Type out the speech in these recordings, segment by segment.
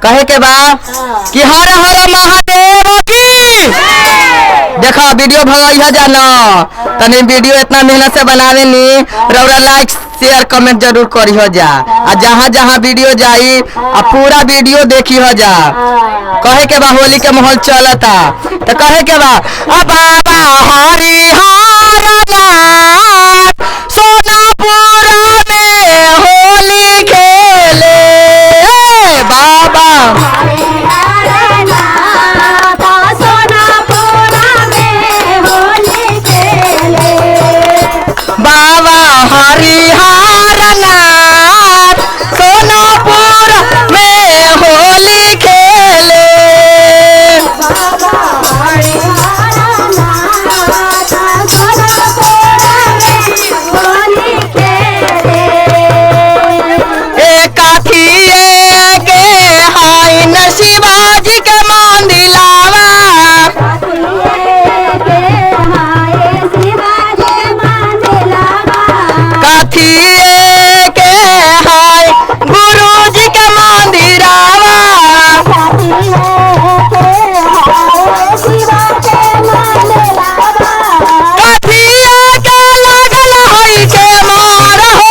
कहे के बा कि हर हर महादेव की। देखा वीडियो भगई जाना तनी वीडियो इतना मेहनत से बनावे नी रौरा लाइक शेयर कमेंट जरूर करी हो जा आ जहाँ जहाँ वीडियो जाई आ पूरा वीडियो देखी हो जा। कहे के बा होली के माहौल चलता तो कहे के बा बाबा हरिहर नाथ सोनापुर में होली खेले बाबा बाबा हरिहर नाथ सोनापुर में होली खेले शिवाजी के मंदिलावा कथिए के हाय गुरुजी के मंदिरावा कथिए के लगल हई के मार हो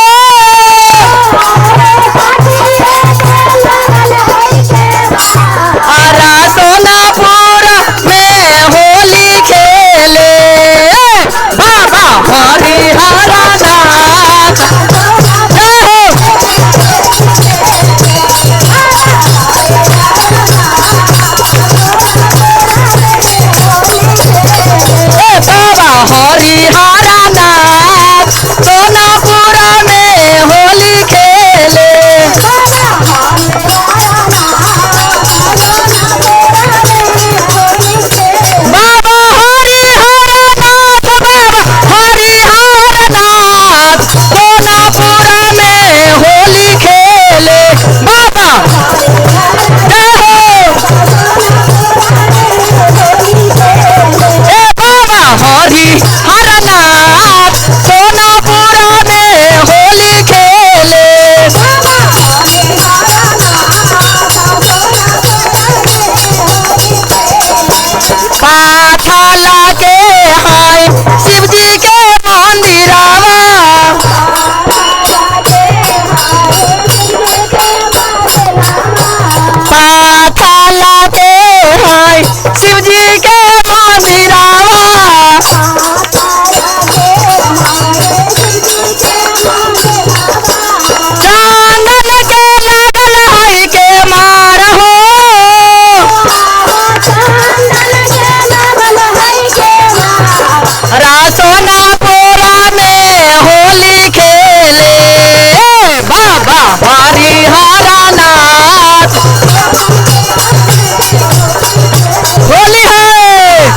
सोनापुर में होली खेले बाबा हरिहर नाथ बाबा हरिहर नाथ सोनापुर में होली खेले बाबा हरिहर नाथ बाबा हरिहर नाथ सोनापुर में होली खेले बाबा जय हो बाबा हरिहर नाथ सोनापुर में होली खेले पाथला के हाय शिवजी के मंदिरावा पाथला के हाय शिवजी के मंदिरावा चांदन के लगल हई के मार हो सोनापुर में होली खेले बाबा हरिहर नाथ होली है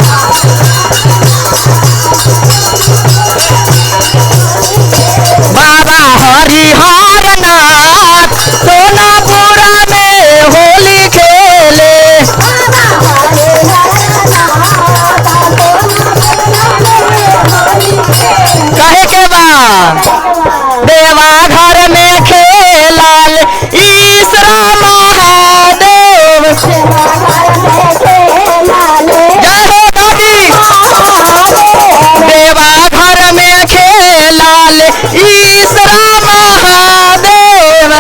बाबा हरिहर नाथ सोनापुर में होली खेले कहे के बा देवा घर में खेलाल ईश्वर महादेव जय हो दादी देवा घर में खेलाल ईश्वर महादेव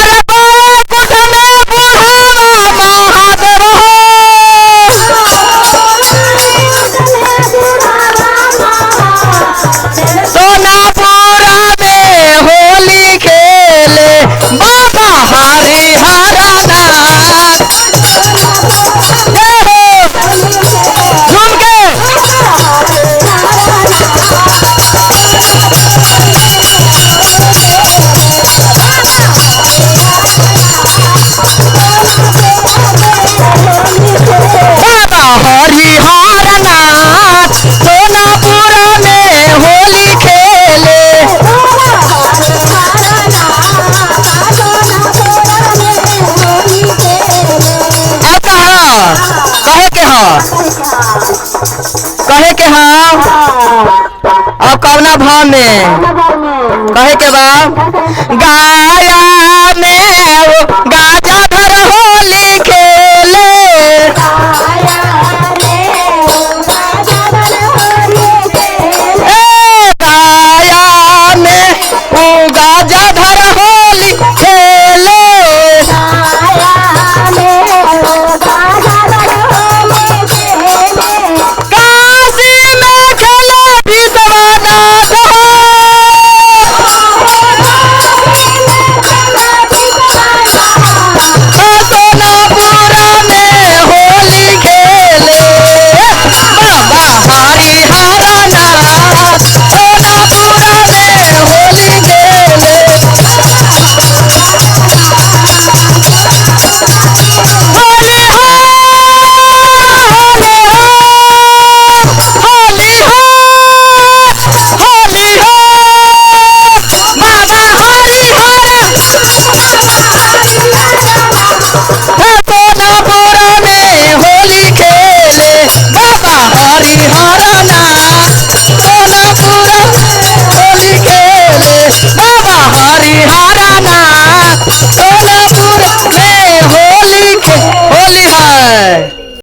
अरे बापुट में बुढ़ावा महादेव सोनापुर में होली खेले बाबा हरिहर नाथ झूम के बाबा हरिहर नाथ सोनापुर में होली खेले कहे के हाँ और कवना भाव में कहे के बा गाया